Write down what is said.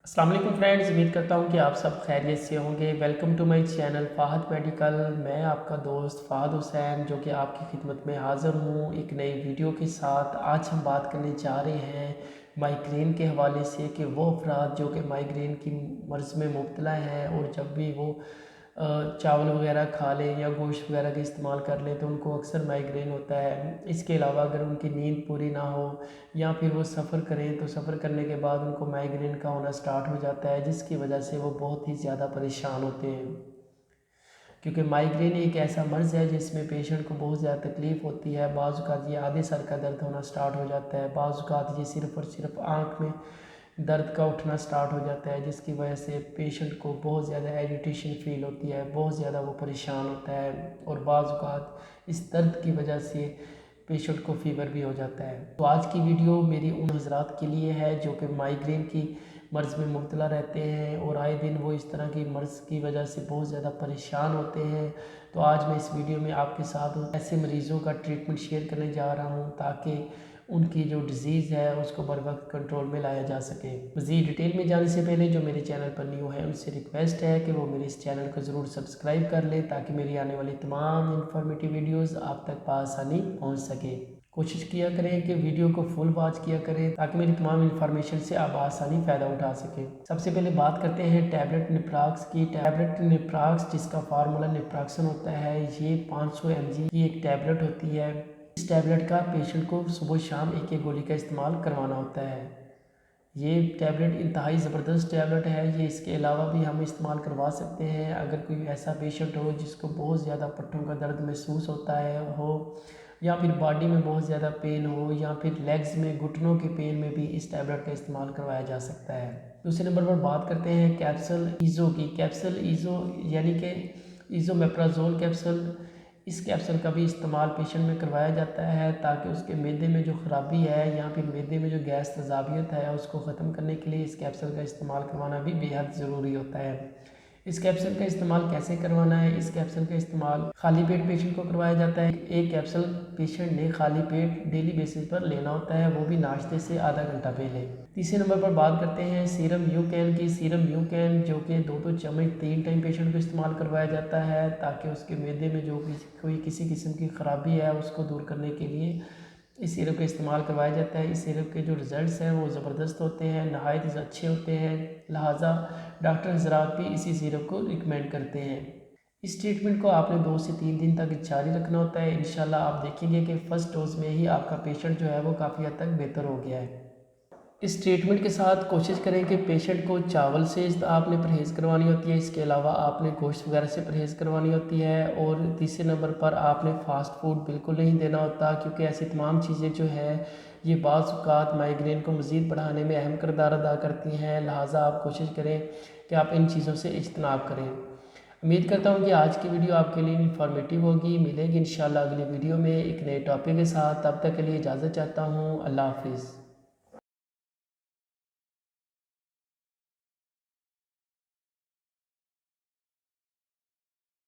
السلام علیکم فرینڈز، امید کرتا ہوں کہ آپ سب خیریت سے ہوں گے۔ Welcome to my channel Fahad medical. میں آپ کا دوست فہد حسین جو کہ آپ کی خدمت میں حاضر ہوں ایک نئی ویڈیو کے ساتھ۔ آج ہم بات کرنے جا رہے ہیں مائیگرین کے حوالے سے کہ وہ افراد جو کہ مائیگرین کی مرض میں مبتلا ہیں اور جب بھی وہ چاول وغیرہ کھا لیں یا گوشت وغیرہ کا استعمال کر لیں تو ان کو اکثر مائیگرین ہوتا ہے۔ اس کے علاوہ اگر ان کی نیند پوری نہ ہو یا پھر وہ سفر کریں تو سفر کرنے کے بعد ان کو مائیگرین کا ہونا سٹارٹ ہو جاتا ہے، جس کی وجہ سے وہ بہت ہی زیادہ پریشان ہوتے ہیں، کیونکہ مائیگرین ایک ایسا مرض ہے جس میں پیشنٹ کو بہت زیادہ تکلیف ہوتی ہے۔ بعض اوقات یہ آدھے سر کا درد ہونا سٹارٹ ہو جاتا ہے، بعض اوقات یہ صرف اور صرف آنکھ میں درد کا اٹھنا سٹارٹ ہو جاتا ہے، جس کی وجہ سے پیشنٹ کو بہت زیادہ ایجیٹیشن فیل ہوتی ہے، بہت زیادہ وہ پریشان ہوتا ہے، اور بعض اوقات اس درد کی وجہ سے پیشنٹ کو فیور بھی ہو جاتا ہے۔ تو آج کی ویڈیو میری ان حضرات کے لیے ہے جو کہ مائیگرین کی مرض میں مبتلا رہتے ہیں اور آئے دن وہ اس طرح کی مرض کی وجہ سے بہت زیادہ پریشان ہوتے ہیں۔ تو آج میں اس ویڈیو میں آپ کے ساتھ ایسے مریضوں کا ٹریٹمنٹ شیئر کرنے جا رہا ہوں تاکہ ان کی جو ڈیزیز ہے اس کو بر وقت کنٹرول میں لایا جا سکے۔ مزید ڈیٹیل میں جانے سے پہلے جو میرے چینل پر نیو ہے ان سے ریکویسٹ ہے کہ وہ میرے اس چینل کو ضرور سبسکرائب کر لیں تاکہ میری آنے والی تمام انفارمیٹیو ویڈیوز آپ تک بآسانی پہنچ سکے۔ کوشش کیا کریں کہ ویڈیو کو فل واچ کیا کریں تاکہ میری تمام انفارمیشن سے آپ آسانی فائدہ اٹھا سکیں۔ سب سے پہلے بات کرتے ہیں ٹیبلٹ نیپراکس کی۔ ٹیبلٹ نیپراکس جس کا فارمولا نیپراکسن ہوتا ہے، یہ 500 mg کی ایک ٹیبلٹ ہوتی ہے۔ اس ٹیبلٹ کا پیشنٹ کو صبح شام ایک گولی کا استعمال کروانا ہوتا ہے۔ یہ ٹیبلٹ انتہائی زبردست ٹیبلٹ ہے، یہ اس کے علاوہ بھی ہم استعمال کروا سکتے ہیں اگر کوئی ایسا پیشنٹ ہو جس کو بہت زیادہ پٹھوں کا درد محسوس ہوتا ہے یا پھر باڈی میں بہت زیادہ پین ہو یا پھر لیگز میں گھٹنوں کے پین میں بھی اس ٹیبلٹ کا استعمال کروایا جا سکتا ہے۔ دوسرے نمبر پر بات کرتے ہیں کیپسول ایزو کی۔ کیپسول ایزو یعنی کہ ایزو میپرازول کیپسول، اس کیپسول کا بھی استعمال پیشنٹ میں کروایا جاتا ہے تاکہ اس کے معدے میں جو خرابی ہے یا پھر معدے میں جو گیس تیزابیت ہے اس کو ختم کرنے کے لیے اس کیپسول کا استعمال کروانا بھی بے حد ضروری ہوتا ہے۔ اس کیپسول کا استعمال کیسے کروانا ہے؟ اس کیپسول کا استعمال خالی پیٹ پیشنٹ کو کروایا جاتا ہے۔ ایک کیپسول پیشنٹ نے خالی پیٹ ڈیلی بیسس پر لینا ہوتا ہے، وہ بھی ناشتے سے آدھا گھنٹہ پہلے۔ تیسرے نمبر پر بات کرتے ہیں سیرم یوکین کی۔ سیرم یوکین جو کہ 2 چمچ 3 ٹائم پیشنٹ کو استعمال کروایا جاتا ہے تاکہ اس کے معدے میں جو کوئی کسی قسم کی خرابی ہے اس کو دور کرنے کے لیے اس سیرپ کا استعمال کروایا جاتا ہے۔ اس سیرپ کے جو رزلٹس ہیں وہ زبردست ہوتے ہیں، نہایت اچھے ہوتے ہیں، لہٰذا ڈاکٹر حضرات بھی اسی سیرپ کو ریکمینڈ کرتے ہیں۔ اس ٹریٹمنٹ کو آپ نے 2 سے 3 دن تک جاری رکھنا ہوتا ہے۔ انشاءاللہ آپ دیکھیں گے کہ فرسٹ ڈوز میں ہی آپ کا پیشنٹ جو ہے وہ کافی حد تک بہتر ہو گیا ہے۔ اس ٹریٹمنٹ کے ساتھ کوشش کریں کہ پیشنٹ کو چاول سے آپ نے پرہیز کروانی ہوتی ہے، اس کے علاوہ آپ نے گوشت وغیرہ سے پرہیز کروانی ہوتی ہے، اور تیسرے نمبر پر آپ نے فاسٹ فوڈ بالکل نہیں دینا ہوتا کیونکہ ایسی تمام چیزیں جو ہے یہ بعض اوقات مائیگرین کو مزید بڑھانے میں اہم کردار ادا کرتی ہیں، لہٰذا آپ کوشش کریں کہ آپ ان چیزوں سے اجتناب کریں۔ امید کرتا ہوں کہ آج کی ویڈیو آپ کے لیے انفارمیٹیو ہوگی۔ ملیں گے انشاءاللہ اگلی ویڈیو میں ایک نئے ٹاپک کے ساتھ، تب تک کے لیے اجازت چاہتا ہوں۔ اللہ حافظ۔